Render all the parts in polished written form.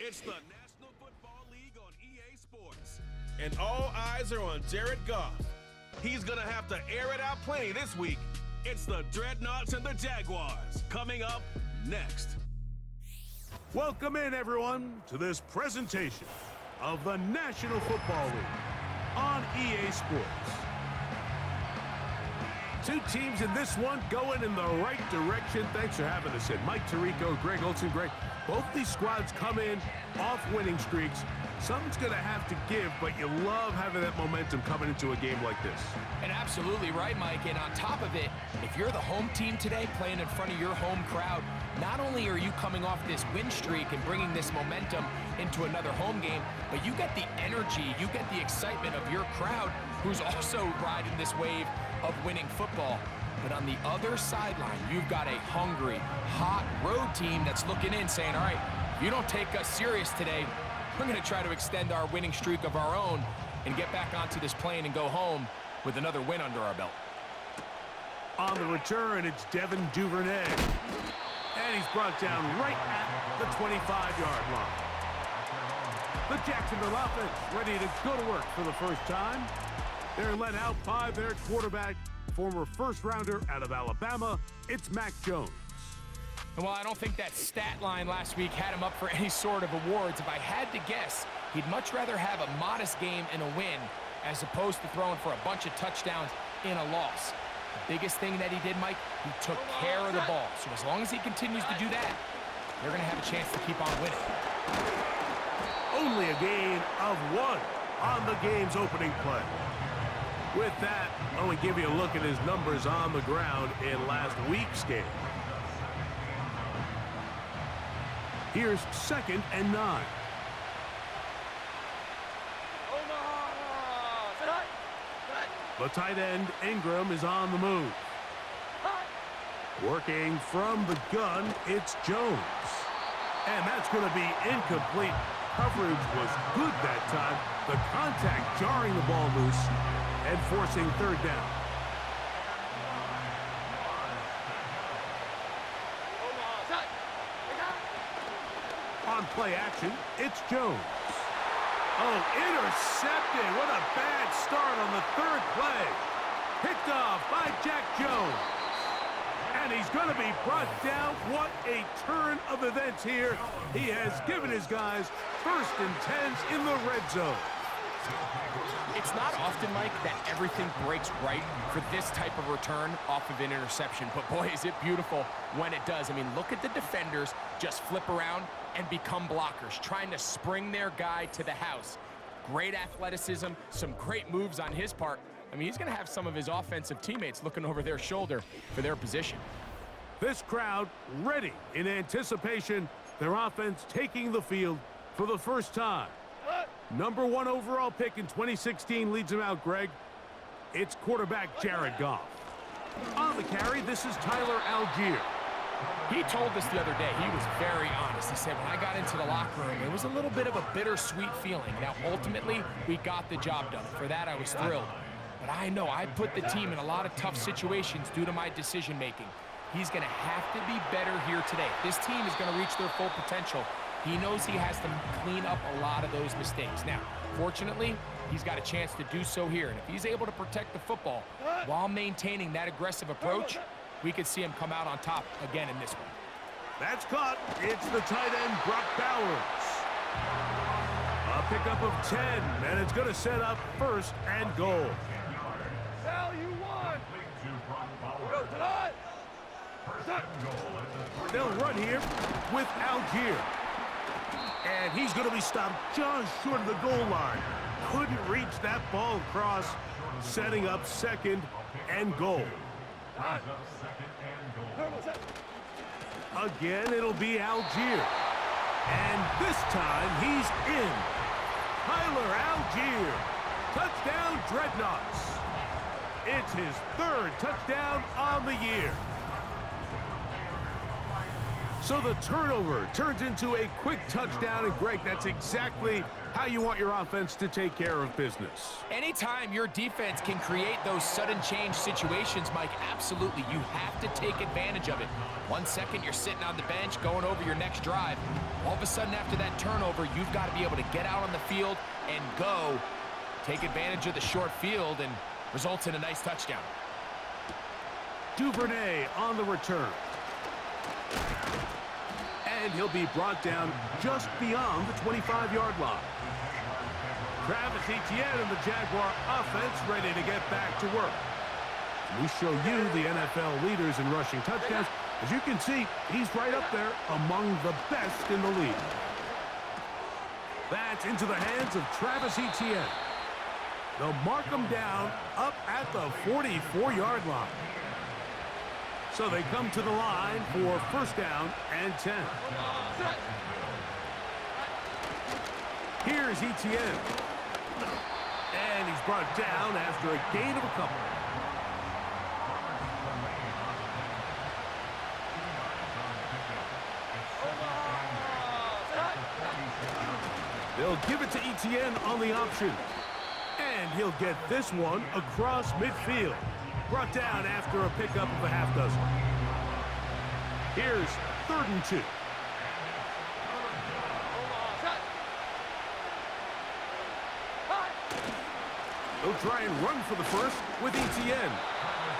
It's the National Football League on EA Sports. And all eyes are on Jared Goff. He's going to have to air it out plenty this week. It's the Dreadnoughts and the Jaguars coming up next. Welcome in, everyone, to this presentation of the National Football League on EA Sports. Two teams in this one going in the right direction. Thanks for having us in. Mike Tirico, Greg Olson. Greg, both these squads come in off winning streaks. Something's going to have to give, but you love having that momentum coming into a game like this. And absolutely right, Mike. And on top of it, if you're the home team today playing in front of your home crowd, not only are you coming off this win streak and bringing this momentum into another home game, but you get the energy, you get the excitement of your crowd who's also riding this wave of winning football. But on the other sideline, you've got a hungry, hot road team that's looking in saying, all right, if you don't take us serious today, we're going to try to extend our winning streak of our own and get back onto this plane and go home with another win under our belt. On the return, it's Devin Duvernay. And he's brought down right at the 25-yard line. The Jacksonville offense ready to go to work for the first time. They're led out by their quarterback, former first-rounder out of Alabama. It's Mac Jones. And while I don't think that stat line last week had him up for any sort of awards, if I had to guess, he'd much rather have a modest game and a win as opposed to throwing for a bunch of touchdowns in a loss. The biggest thing that he did, Mike, he took care of the ball. So as long as he continues to do that, they're going to have a chance to keep on winning. Only a gain of 1 on the game's opening play. With that, I want to give you a look at his numbers on the ground in last week's game. Here's 2nd and 9. The tight end, Ingram, is on the move. Working from the gun, it's Jones. And that's going to be incomplete. Coverage was good that time. The contact jarring the ball loose and forcing 3rd down. On play action, it's Jones. Oh, intercepted. What a bad start on the 3rd play. Picked off by Jack Jones. And he's going to be brought down. What a turn of events here. He has given his guys 1st and 10s in the red zone. It's not often, Mike, that everything breaks right for this type of return off of an interception. But boy, is it beautiful when it does. I mean, look at the defenders just flip around and become blockers, trying to spring their guy to the house. Great athleticism, some great moves on his part. I mean, he's going to have some of his offensive teammates looking over their shoulder for their position. This crowd ready in anticipation. Their offense taking the field for the first time. Number 1 overall pick in 2016 leads him out, Greg. It's quarterback Jared Goff. On the carry, this is Tyler Algier. He told us the other day, he was very honest. He said, when I got into the locker room, it was a little bit of a bittersweet feeling. Now, ultimately, we got the job done. For that, I was thrilled. But I know I put the team in a lot of tough situations due to my decision-making. He's going to have to be better here today. This team is going to reach their full potential. He knows he has to clean up a lot of those mistakes. Now, fortunately, he's got a chance to do so here. And if he's able to protect the football while maintaining that aggressive approach, we could see him come out on top again in this one. That's caught. It's the tight end, Brock Bowers. A pickup of 10, and it's going to set up 1st and goal. They'll run here with Algier. And he's going to be stopped just short of the goal line. Couldn't reach that ball across, setting up 2nd and goal. Again, it'll be Algier. And this time, he's in. Tyler Algier. Touchdown, Dreadnoughts. It's his 3rd touchdown on the year. So the turnover turns into a quick touchdown, and Greg, that's exactly how you want your offense to take care of business. Anytime your defense can create those sudden change situations, Mike, absolutely, you have to take advantage of it. 1 second, you're sitting on the bench going over your next drive. All of a sudden, after that turnover, you've got to be able to get out on the field and go. Take advantage of the short field and results in a nice touchdown. Duvernay on the return. And he'll be brought down just beyond the 25-yard line. Travis Etienne and the Jaguar offense ready to get back to work. We show you the NFL leaders in rushing touchdowns. As you can see, he's right up there among the best in the league. That's into the hands of Travis Etienne. They'll mark him down up at the 44-yard line. So they come to the line for first down and 10. Here's Etienne. And he's brought down after a gain of a couple. They'll give it to Etienne on the option. And he'll get this one across midfield. Brought down after a pickup of a half dozen. Here's 3rd and 2. They'll try and run for the first with Etienne.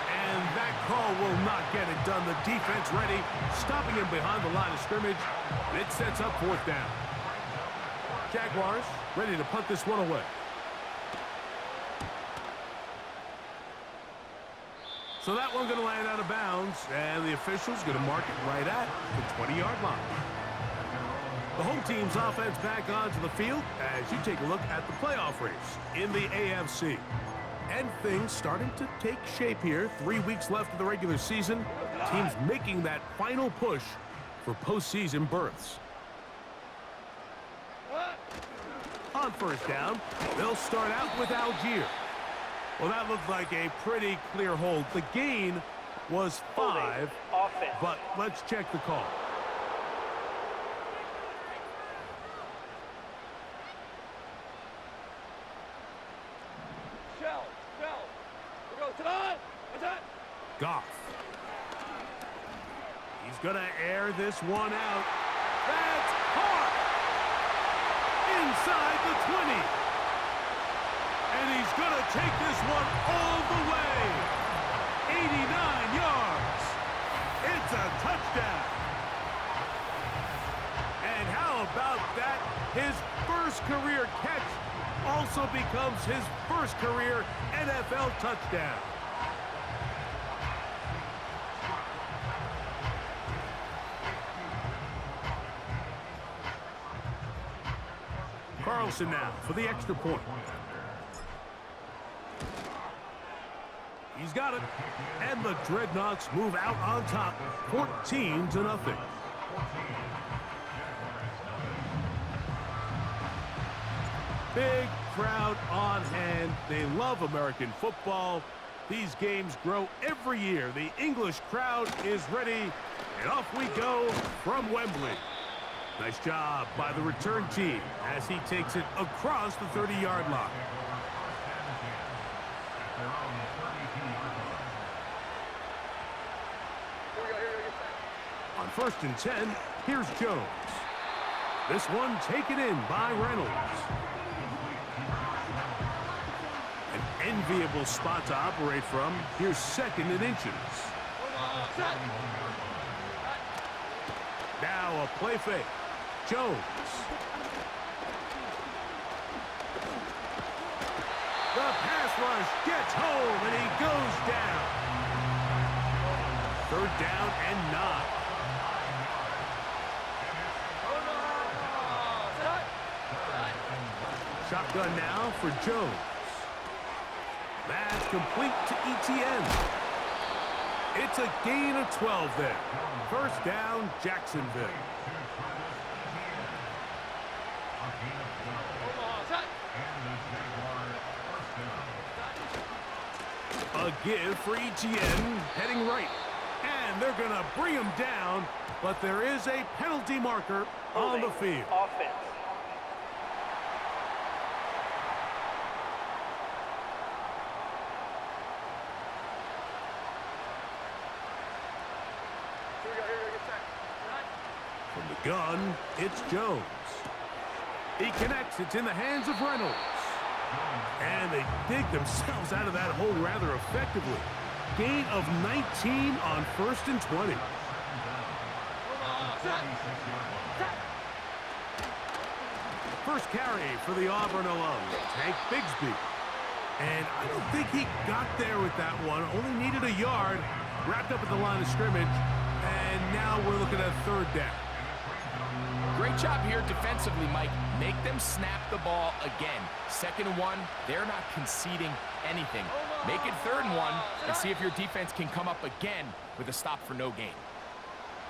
And that call will not get it done. The defense ready, stopping him behind the line of scrimmage. And it sets up 4th down. Jaguars ready to punt this one away. So that one going to land out of bounds, and the official's going to mark it right at the 20-yard line. The home team's offense back onto the field as you take a look at the playoff race in the AFC. And things starting to take shape here. 3 weeks left of the regular season. Teams making that final push for postseason berths. On first down, they'll start out with Algier. Well, that looked like a pretty clear hold. The gain was 5, but let's check the call. Goff. He's going to air this one out. That's caught! Inside the 20. And he's going to take this one all the way. 89 yards. It's a touchdown. And how about that? His first career catch also becomes his first career NFL touchdown. Carlson now for the extra point. He's got it. And the Dreadnoughts move out on top, 14-0. Big crowd on hand. They love American football. These games grow every year. The English crowd is ready. And off we go from Wembley. Nice job by the return team as he takes it across the 30-yard line. On 1st and 10, here's Jones. This one taken in by Reynolds. An enviable spot to operate from. Here's 2nd and inches. Now a play fake. Jones. The pass rush gets home, and he goes down. 3rd down and 9. Shotgun now for Jones. That's complete to Etienne. It's a gain of 12 there. 1st down, Jacksonville. A give for Etienne, heading right. And they're going to bring him down but there is a penalty marker on the field. Offense. From the gun, it's Jones. He connects. It's in the hands of Reynolds. And they dig themselves out of that hole rather effectively. Gain of 19 on 1st and 20. First carry for the Auburn alum, Tank Bigsby. And I don't think he got there with that one. Only needed a yard. Wrapped up at the line of scrimmage. And now we're looking at 3rd down. Great job here defensively, Mike. Make them snap the ball again. 2nd and 1, they're not conceding anything. Make it 3rd and 1 and see if your defense can come up again with a stop for no gain.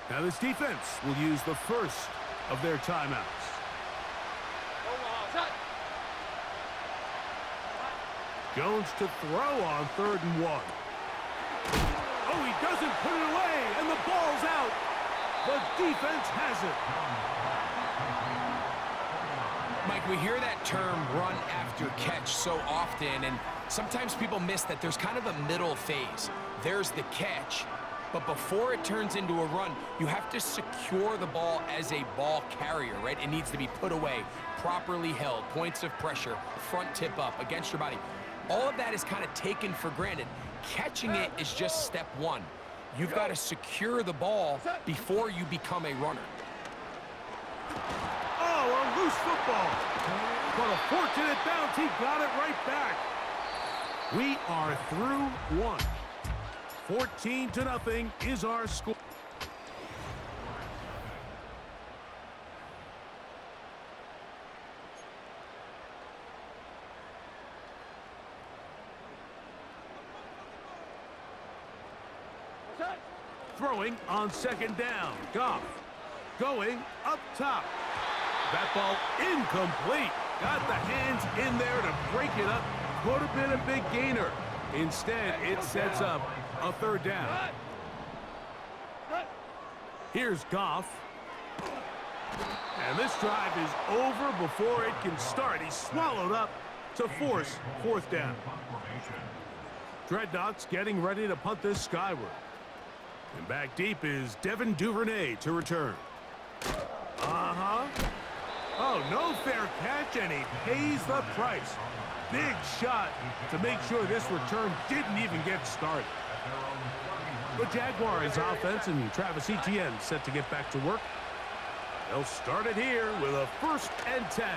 Now this defense will use the first of their timeouts. Jones to throw on 3rd and 1. Oh, he doesn't put it away, and the ball's out. The defense has it. Mike, we hear that term run after catch so often, and sometimes people miss that there's kind of a middle phase. There's the catch, but before it turns into a run, you have to secure the ball as a ball carrier, right? It needs to be put away, properly held, points of pressure, front tip up against your body. All of that is kind of taken for granted. Catching it is just step 1. You've got to secure the ball before you become a runner. Oh, a loose football. But a fortunate bounce, he got it right back. We are through 1. 14-0 is our score. Throwing on 2nd down. Goff going up top. That ball incomplete. Got the hands in there to break it up. Could have been a big gainer. Instead, it sets up a 3rd down. Here's Goff. And this drive is over before it can start. He's swallowed up to force 4th down. Dreadnoughts getting ready to punt this skyward. And back deep is Devin Duvernay to return. Oh, no fair catch, and he pays the price. Big shot to make sure this return didn't even get started. The Jaguars offense and Travis Etienne set to get back to work. They'll start it here with a 1st and 10.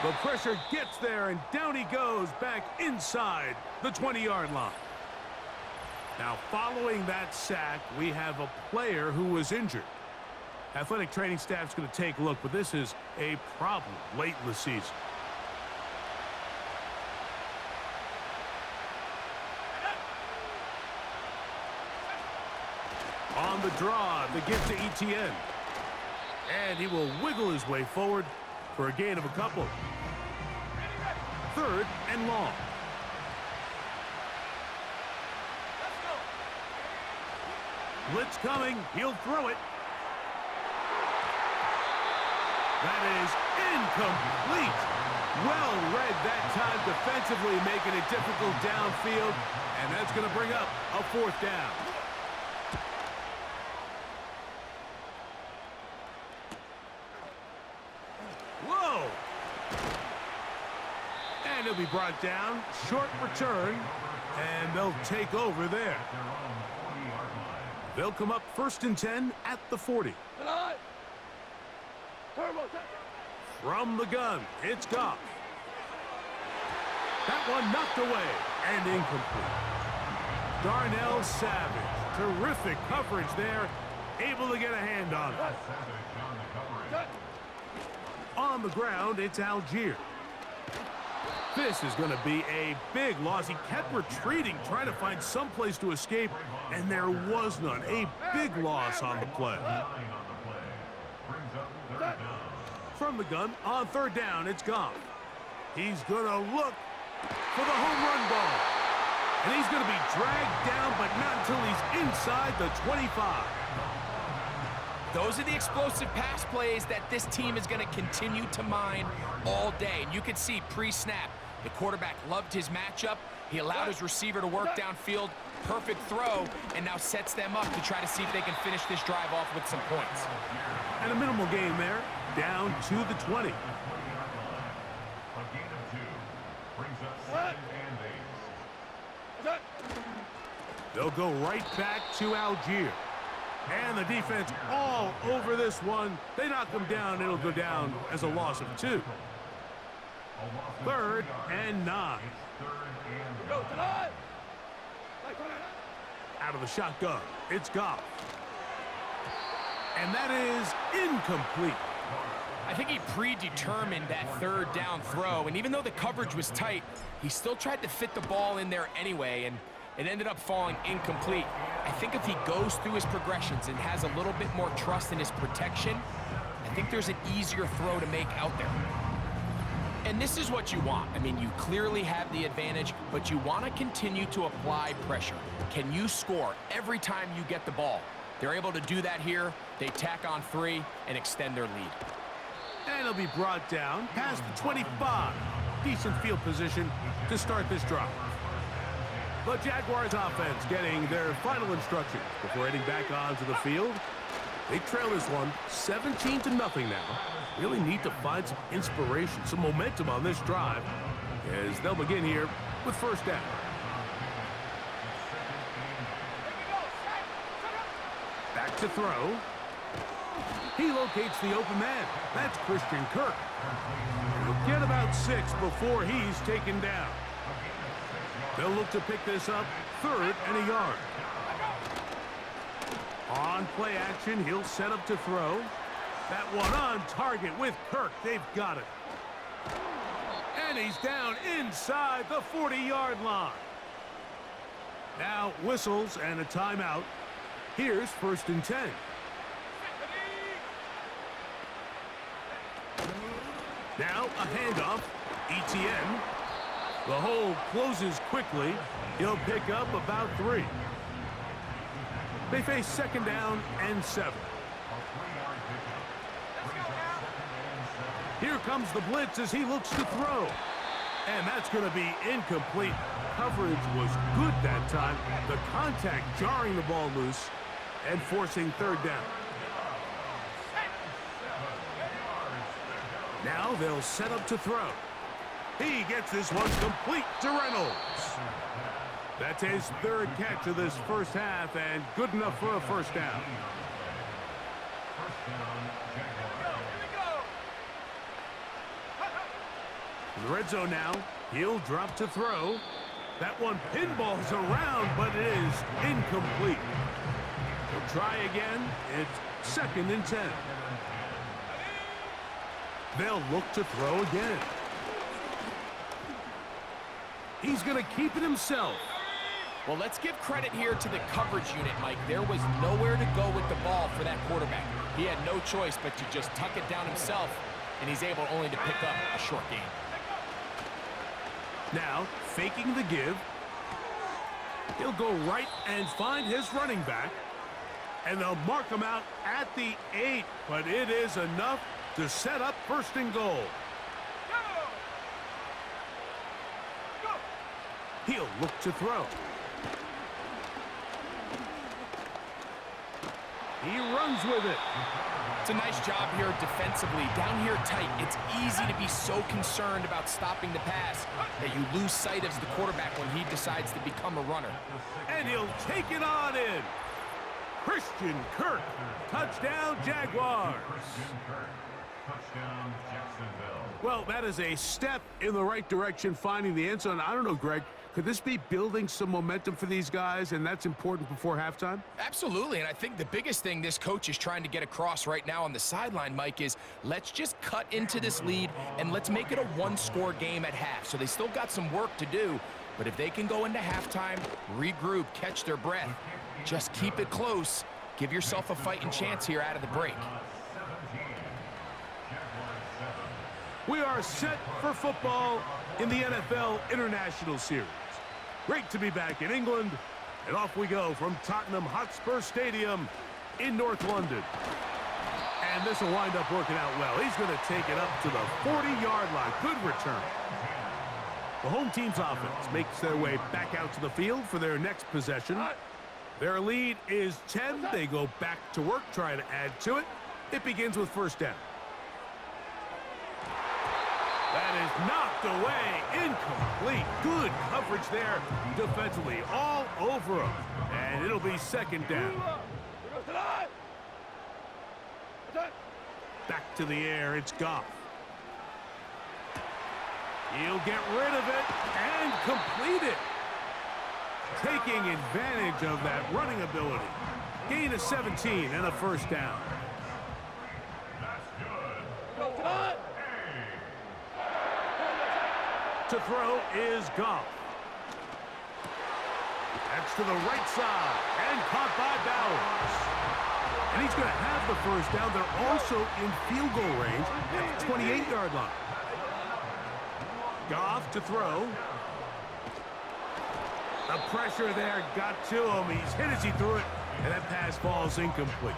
The pressure gets there, and down he goes back inside the 20-yard line. Now, following that sack, we have a player who was injured. Athletic training staff's going to take a look, but this is a problem late in the season. On the draw, the give to Etienne. And he will wiggle his way forward for a gain of a couple. 3rd and long. Blitz coming. He'll throw it. That is incomplete. Well read that time defensively, making it difficult downfield. And that's going to bring up a 4th down. Whoa! And he'll be brought down. Short return. And they'll take over there. They'll come up 1st and 10 at the 40. From the gun, it's Goff. That one knocked away and incomplete. Darnell Savage, terrific coverage there, able to get a hand on it. On the ground, it's Algier. This is going to be a big loss. He kept retreating, trying to find some place to escape, and there was none. A big loss on the play. From the gun, on 3rd down, it's Goff. He's going to look for the home run ball. And he's going to be dragged down, but not until he's inside the 25. Those are the explosive pass plays that this team is going to continue to mine all day. And you can see pre-snap, the quarterback loved his matchup. He allowed his receiver to work downfield. Perfect throw, and now sets them up to try to see if they can finish this drive off with some points. And a minimal gain there, down to the 20. They'll go right back to Algier. And the defense all over this one. They knock them down. It'll go down as a loss of 2. 3rd and 9. Out of the shotgun, it's Goff. And that is incomplete. I think he predetermined that 3rd down throw, and even though the coverage was tight, he still tried to fit the ball in there anyway, and it ended up falling incomplete. I think if he goes through his progressions and has a little bit more trust in his protection, I think there's an easier throw to make out there. And this is what you want. I mean, you clearly have the advantage, but you want to continue to apply pressure. Can you score every time you get the ball? They're able to do that here. They tack on 3 and extend their lead. And it'll be brought down past the 25. Decent field position to start this drive. The Jaguars offense getting their final instructions before heading back onto the field. They trail this one 17-0 now. Really need to find some inspiration, some momentum on this drive as they'll begin here with 1st down. Back to throw. He locates the open man. That's Christian Kirk. He'll get about 6 before he's taken down. They'll look to pick this up 3rd and a yard. On play action, he'll set up to throw. That one on target with Kirk. They've got it. And he's down inside the 40-yard line. Now whistles and a timeout. Here's 1st and 10. Now a handoff. ETN. The hole closes quickly. He'll pick up about 3. They face 2nd down and 7. Here comes the blitz as he looks to throw. And that's going to be incomplete. Coverage was good that time. The contact jarring the ball loose and forcing 3rd down. Now they'll set up to throw. He gets this one complete to Reynolds. That's his 3rd catch of this first half and good enough for a 1st down. The red zone now. He'll drop to throw. That one pinballs around, but it is incomplete. He'll try again. It's 2nd and 10. They'll look to throw again. He's going to keep it himself. Well, let's give credit here to the coverage unit, Mike. There was nowhere to go with the ball for that quarterback. He had no choice but to just tuck it down himself, and he's able only to pick up a short gain. Now, faking the give. He'll go right and find his running back. And they'll mark him out at the 8, but it is enough to set up 1st and goal. He'll look to throw. He runs with it. It's a nice job here defensively. Down here tight, it's easy to be so concerned about stopping the pass that you lose sight of the quarterback when he decides to become a runner. And he'll take it on in. Christian Kirk, touchdown Jaguars. Well, that is a step in the right direction, finding the end zone. I don't know, Greg, could this be building some momentum for these guys, and that's important before halftime? Absolutely, and I think the biggest thing this coach is trying to get across right now on the sideline, Mike, is let's just cut into this lead, and let's make it a one-score game at half. So they still got some work to do, but if they can go into halftime, regroup, catch their breath, just keep it close, give yourself a fighting chance here out of the break. We are set for football in the NFL International Series. Great to be back in England. And off we go from Tottenham Hotspur Stadium in North London. And this will wind up working out well. He's going to take it up to the 40-yard line. Good return. The home team's offense makes their way back out to the field for their next possession. Their lead is 10. They go back to work, trying to add to it. It begins with first down. That is knocked away. Incomplete. Good coverage there defensively. All over him. And it'll be second down. Back to the air. It's Goff. He'll get rid of it and complete it. Taking advantage of that running ability. Gain of 17 and a first down. To throw is Goff. That's to the right side and caught by Bowers. And he's going to have the first down. They're also in field goal range at the 28-yard line. Goff to throw. The pressure there got to him. He's hit as he threw it, and that pass falls incomplete.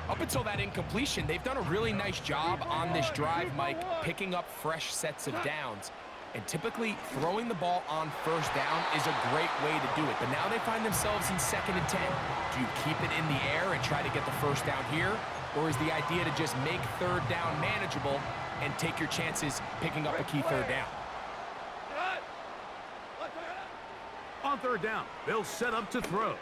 Up until that incompletion, they've done a really nice job on this drive, Mike, picking up fresh sets of downs. And typically, throwing the ball on first down is a great way to do it. But now they find themselves in 2nd and 10. Do you keep it in the air and try to get the first down here? Or is the idea to just make third down manageable and take your chances picking up a key third down? On third down, they'll set up to throw.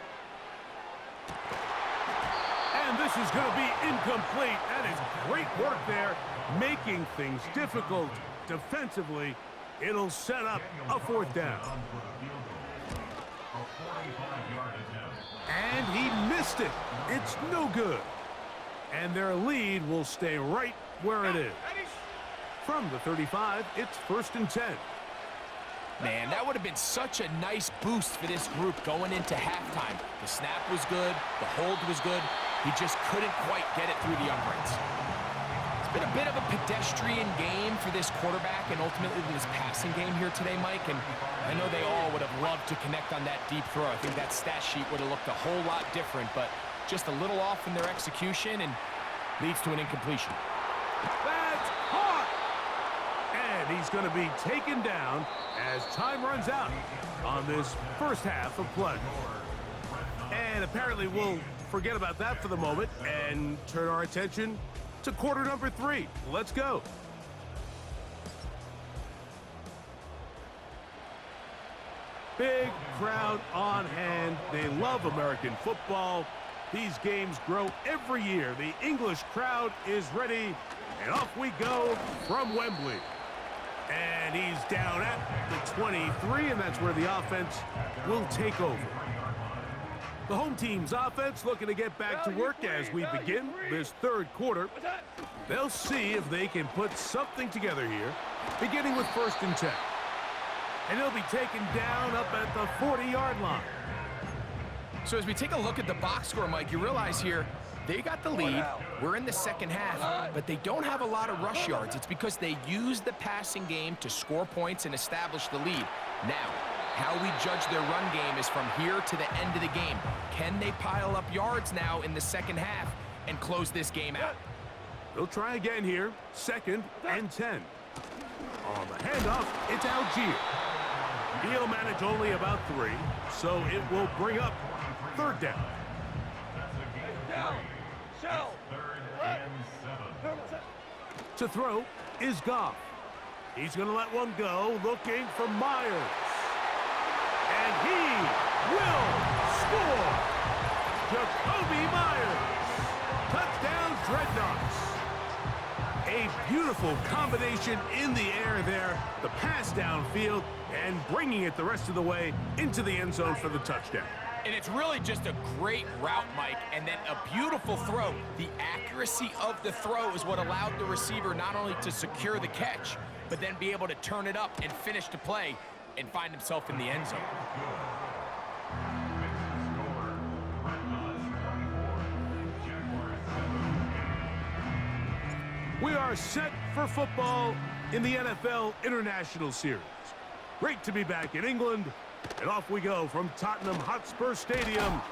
And this is going to be incomplete. That is great work there, making things difficult defensively. It'll set up a fourth down. And he missed it. It's no good. And their lead will stay right where it is. From the 35, it's 1st and 10. Man, that would have been such a nice boost for this group going into halftime. The snap was good. The hold was good. He just couldn't quite get it through the uprights. It's been a bit of a pedestrian game for this quarterback and ultimately this passing game here today, Mike. And I know they all would have loved to connect on that deep throw. I think that stat sheet would have looked a whole lot different, but just a little off in their execution and leads to an incompletion. That's caught! And he's going to be taken down as time runs out on this first half of play. And apparently we'll forget about that for the moment and turn our attention to quarter number 3. Let's go. Big crowd on hand. They love American football. These games grow every year. The English crowd is ready, and off we go from Wembley. And he's down at the 23, and that's where the offense will take over. The home team's offense looking to get back to work as we begin this third quarter. They'll see if they can put something together here, beginning with 1st and 10. And he'll be taken down up at the 40-yard line. So as we take a look at the box score, Mike, you realize here they got the lead. We're in the second half, but they don't have a lot of rush yards. It's because they use the passing game to score points and establish the lead. Now, how we judge their run game is from here to the end of the game. Can they pile up yards now in the second half and close this game out? They'll try again here, 2nd and 10. On the handoff, it's Algier. He'll manage only about 3, so it will bring up 3rd down. To throw is Goff. He's going to let one go, looking for Myers. And he will score! Jacoby Myers! Touchdown, Dreadnoughts! A beautiful combination in the air there. The pass downfield and bringing it the rest of the way into the end zone for the touchdown. And it's really just a great route, Mike, and then a beautiful throw. The accuracy of the throw is what allowed the receiver not only to secure the catch, but then be able to turn it up and finish the play and find himself in the end zone. We are set for football in the NFL International Series. Great to be back in England. And off we go from Tottenham Hotspur Stadium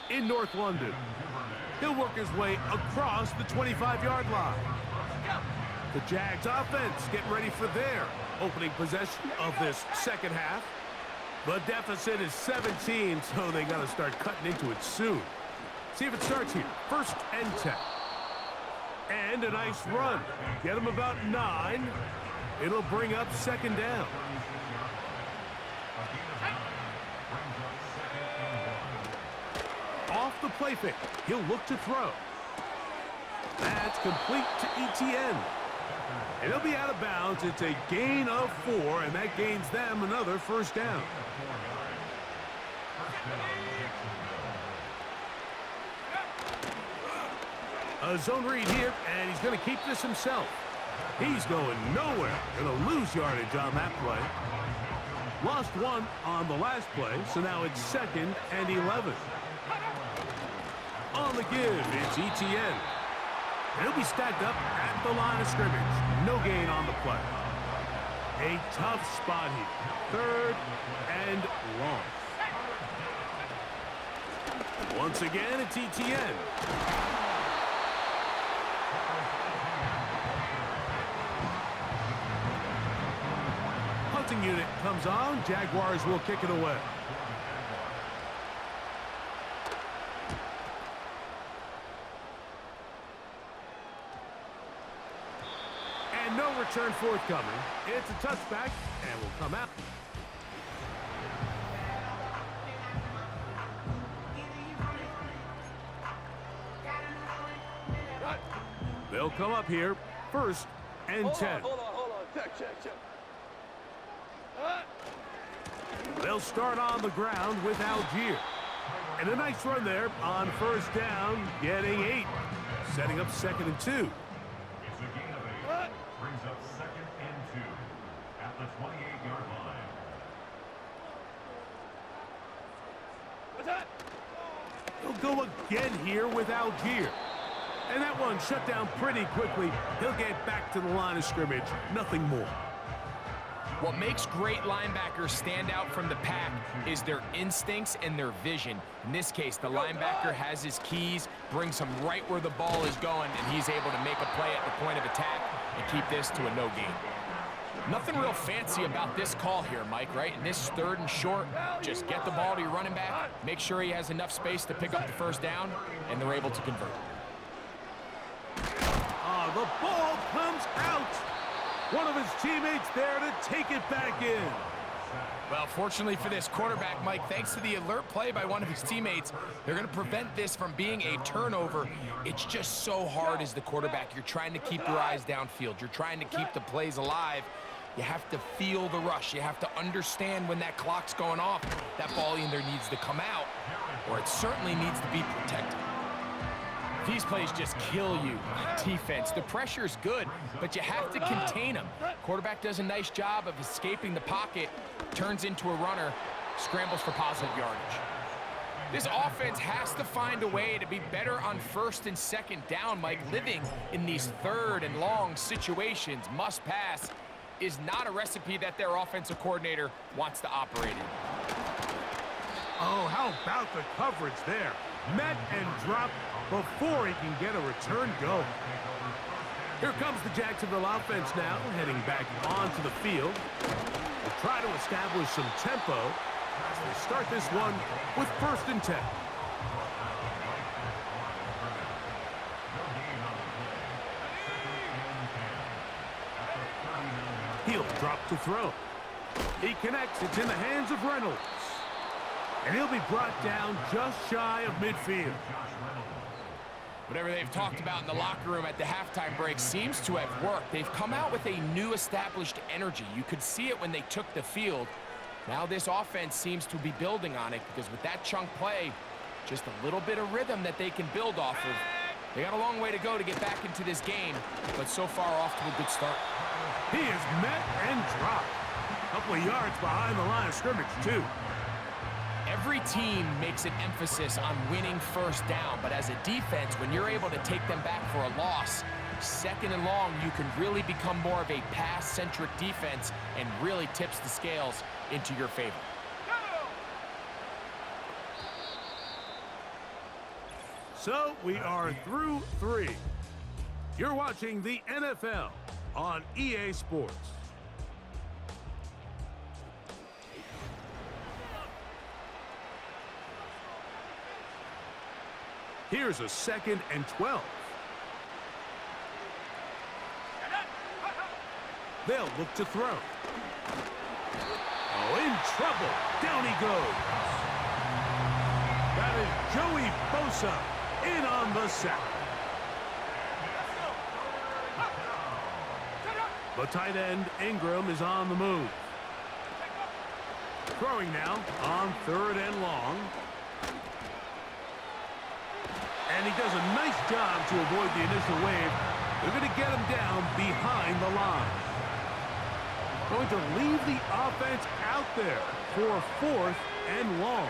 in North London. He'll work his way across the 25-yard line. The Jags offense getting ready for their opening possession of this second half. The deficit is 17, so they got to start cutting into it soon. See if it starts here. 1st and 10. And a nice run. Get him about 9. It'll bring up 2nd down. Off the play fake. He'll look to throw. That's complete to ETN. And he'll be out of bounds. It's a gain of 4, and that gains them another 1st down. A zone read here, and he's going to keep this himself. He's going nowhere. Going to lose yardage on that play. Lost 1 on the last play, so now it's 2nd and 11. On the give, it's ETN. He'll be stacked up at the line of scrimmage. No gain on the play. A tough spot here. 3rd and long. Once again, it's ETN. Punting unit comes on. Jaguars will kick it away. And no return forthcoming. It's a touchback and will come out. They'll come up here. 1st and 10. Hold on. Check. They'll start on the ground with Algier. And a nice run there on 1st down, getting 8. Setting up 2nd and 2. It's a gain of 8. Brings up 2nd and 2 at the 28-yard line. What's that? He'll go again here with Algier. And that one shut down pretty quickly. He'll get back to the line of scrimmage. Nothing more. What makes great linebackers stand out from the pack is their instincts and their vision. In this case, the linebacker has his keys, brings him right where the ball is going, and he's able to make a play at the point of attack and keep this to a no gain. Nothing real fancy about this call here, Mike, right? In this 3rd and short, just get the ball to your running back, make sure he has enough space to pick up the 1st down, and they're able to convert. The ball comes out. One of his teammates there to take it back in. Well, fortunately for this quarterback, Mike, thanks to the alert play by one of his teammates, they're going to prevent this from being a turnover. It's just so hard as the quarterback. You're trying to keep your eyes downfield. You're trying to keep the plays alive. You have to feel the rush. You have to understand when that clock's going off. That ball either needs to come out or it certainly needs to be protected. These plays just kill you on defense. The pressure's good, but you have to contain them. Quarterback does a nice job of escaping the pocket, turns into a runner, scrambles for positive yardage. This offense has to find a way to be better on 1st and 2nd down, Mike. Living in these 3rd and long situations, must pass, is not a recipe that their offensive coordinator wants to operate in. Oh, how about the coverage there? Met and dropped before he can get a return go. Here comes the Jacksonville offense now, heading back onto the field. They'll try to establish some tempo as they start this one with 1st and 10. He'll drop to throw. He connects. It's in the hands of Reynolds. And he'll be brought down just shy of midfield. Whatever they've talked about in the locker room at the halftime break seems to have worked. They've come out with a new established energy. You could see it when they took the field. Now this offense seems to be building on it because with that chunk play, just a little bit of rhythm that they can build off of. They got a long way to go to get back into this game, but so far off to a good start. He is met and dropped. A couple of yards behind the line of scrimmage, too. Every team makes an emphasis on winning 1st down, but as a defense, when you're able to take them back for a loss, second and long, you can really become more of a pass-centric defense and really tips the scales into your favor. So we are through 3. You're watching the NFL on EA Sports. Here's a 2nd and 12. They'll look to throw. Oh, in trouble. Down he goes. That is Joey Bosa in on the sack. The tight end, Ingram, is on the move. Throwing now on 3rd and long. And he does a nice job to avoid the initial wave. They're going to get him down behind the line. Going to leave the offense out there for 4th and long.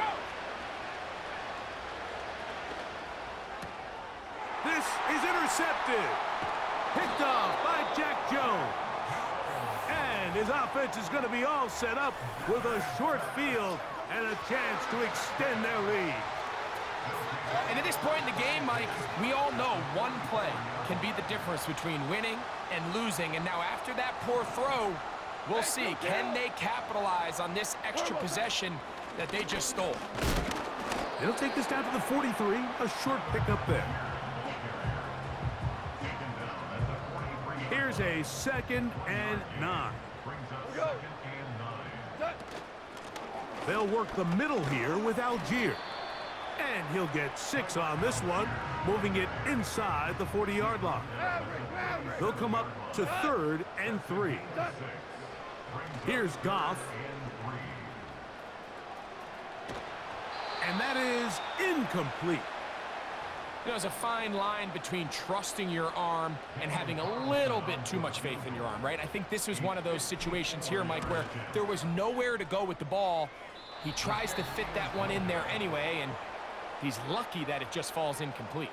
This is intercepted. Picked off by Jack Jones. And his offense is going to be all set up with a short field and a chance to extend their lead. And at this point in the game, Mike, we all know one play can be the difference between winning and losing. And now after that poor throw, we'll see, can they capitalize on this extra possession that they just stole? They'll take this down to the 43, a short pickup there. Here's a 2nd and 9. They'll work the middle here with Algier. And he'll get 6 on this one, moving it inside the 40-yard line. They'll come up to 3rd and 3. Here's Goff. And that is incomplete. There's a fine line between trusting your arm and having a little bit too much faith in your arm, right? I think this was one of those situations here, Mike, where there was nowhere to go with the ball. He tries to fit that one in there anyway, and he's lucky that it just falls incomplete.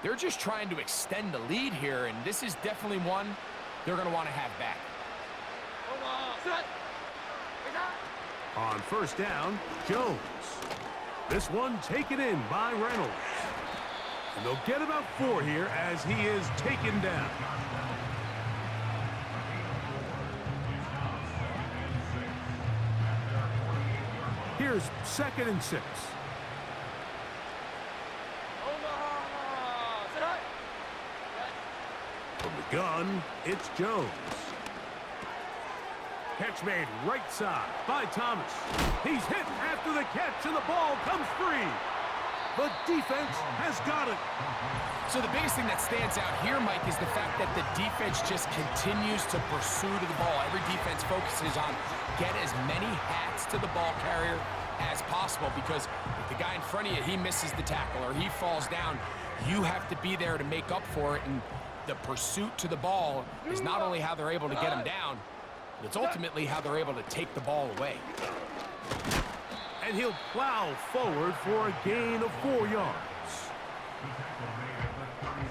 They're just trying to extend the lead here, and this is definitely one they're going to want to have back. On 1st down, Jones. This one taken in by Reynolds. And they'll get about 4 here as he is taken down. Here's 2nd and 6. From the gun, it's Jones. Catch made right side by Thomas. He's hit after the catch, and the ball comes free. The defense has got it. So the biggest thing that stands out here, Mike, is the fact that the defense just continues to pursue to the ball. Every defense focuses on get as many hats to the ball carrier as possible, because if the guy in front of you, he misses the tackle or he falls down, you have to be there to make up for it. And the pursuit to the ball is not only how they're able to get him down, it's ultimately how they're able to take the ball away. And he'll plow forward for a gain of 4 yards.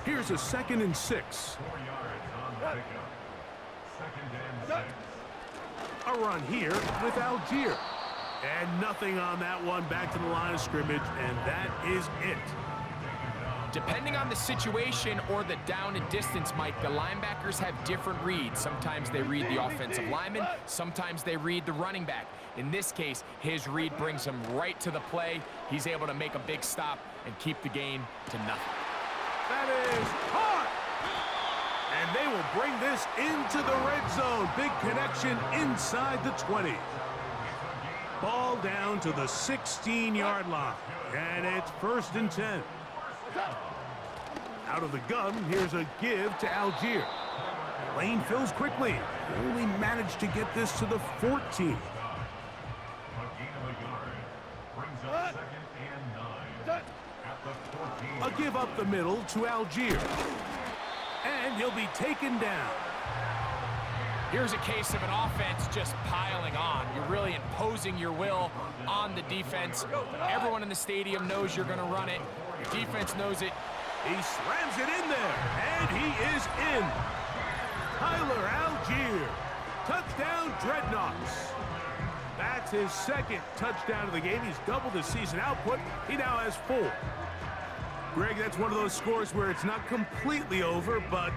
Here's a 2nd and 6. 4 yards on the pickup. 2nd and 6. A run here with Algier. And nothing on that one, back to the line of scrimmage, and that is it. Depending on the situation or the down and distance, Mike, the linebackers have different reads. Sometimes they read the offensive lineman, sometimes they read the running back. In this case, his read brings him right to the play. He's able to make a big stop and keep the gain to nothing. That is hard. And they will bring this into the red zone. Big connection inside the 20. Ball down to the 16-yard line. And it's 1st and 10. Out of the gun, here's a give to Algier. Lane fills quickly. Only managed to get this to the 14. A give up the middle to Algier. And he'll be taken down. Here's a case of an offense just piling on. You're really imposing your will on the defense. Everyone in the stadium knows you're going to run it. The defense knows it. He slams it in there, and he is in. Tyler Algier, touchdown Dreadnoughts. That's his second touchdown of the game. He's doubled his season output. He now has 4. Greg, that's one of those scores where it's not completely over, but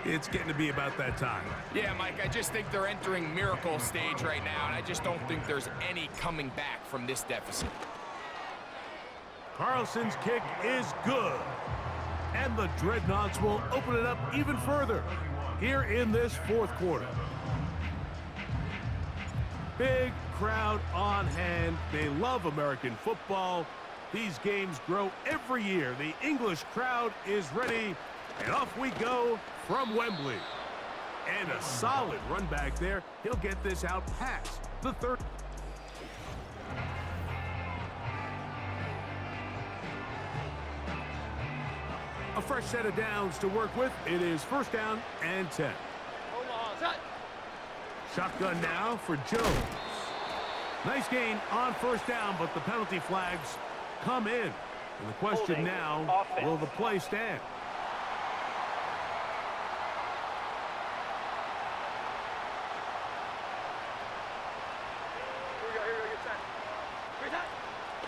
it's getting to be about that time. Yeah, Mike, I just think they're entering miracle stage right now, and I just don't think there's any coming back from this deficit. Carlson's kick is good. And the Dreadnoughts will open it up even further here in this 4th quarter. Big crowd on hand. They love American football. These games grow every year. The English crowd is ready, and off we go from Wembley. And a solid run back there. He'll get this out past the 3rd. A fresh set of downs to work with. It is 1st down and 10. Shotgun now for Jones. Nice gain on 1st down, but the penalty flags come in. And the question now, will the play stand?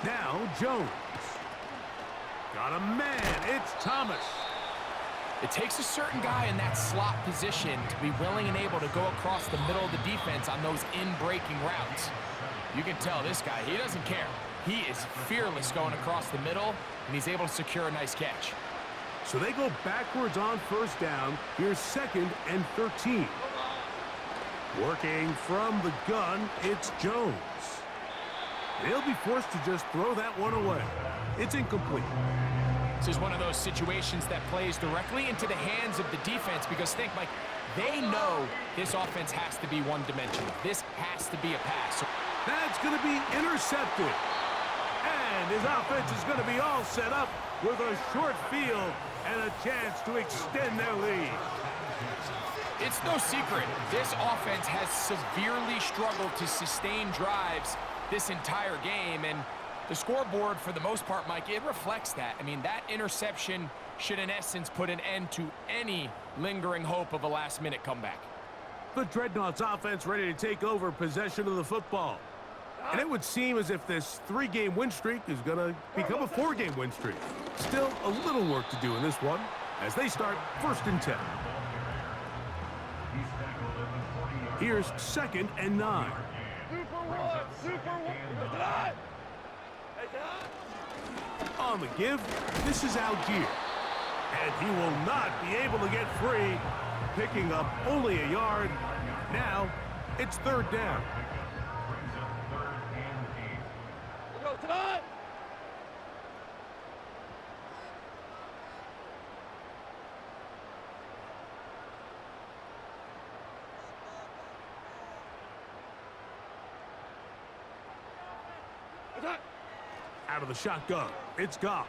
Now Jones. Got a man. It's Thomas. It takes a certain guy in that slot position to be willing and able to go across the middle of the defense on those in-breaking routes. You can tell this guy, he doesn't care. He is fearless going across the middle, and he's able to secure a nice catch. So they go backwards on 1st down. Here's 2nd and 13. Working from the gun, it's Jones. They'll be forced to just throw that one away. It's incomplete. This is one of those situations that plays directly into the hands of the defense because think, Mike, they know this offense has to be one-dimensional. This has to be a pass. That's going to be intercepted. And his offense is going to be all set up with a short field and a chance to extend their lead. It's no secret. This offense has severely struggled to sustain drives this entire game, and the scoreboard, for the most part, Mike, it reflects that. I mean, that interception should, in essence, put an end to any lingering hope of a last-minute comeback. The Dreadnoughts offense ready to take over possession of the football. And it would seem as if this 3-game win streak is going to become a 4-game win streak. Still a little work to do in this one as they start 1st and 10. Here's 2nd and 9. On the give, this is Algier. And he will not be able to get free, picking up only a yard. Now, it's 3rd down. Out of the shotgun, it's Goff.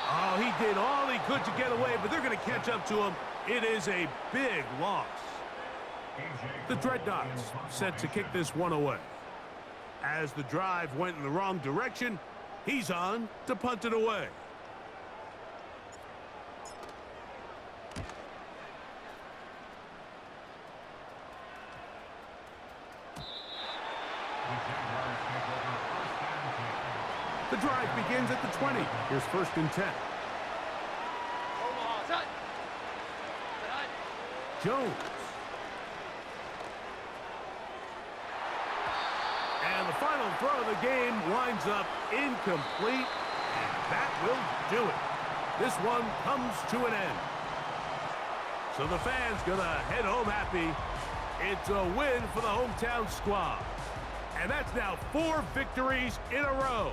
Oh, he did all he could to get away, but they're going to catch up to him. It is a big loss. The Dreadnoughts set to kick this one away. As the drive went in the wrong direction, he's on to punt it away. The drive begins at the 20. Here's 1st and 10. Jones. And the final throw of the game winds up incomplete, and that will do it. This one comes to an end. So the fans gonna head home happy. It's a win for the hometown squad. And that's now 4 victories in a row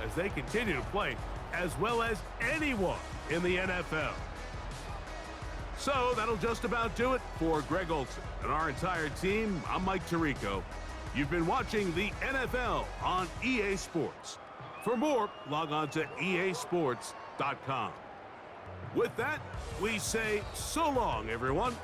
as they continue to play as well as anyone in the NFL. So that'll just about do it for Greg Olson and our entire team. I'm Mike Tirico. You've been watching the NFL on EA Sports. For more, log on to easports.com. With that, we say so long, everyone.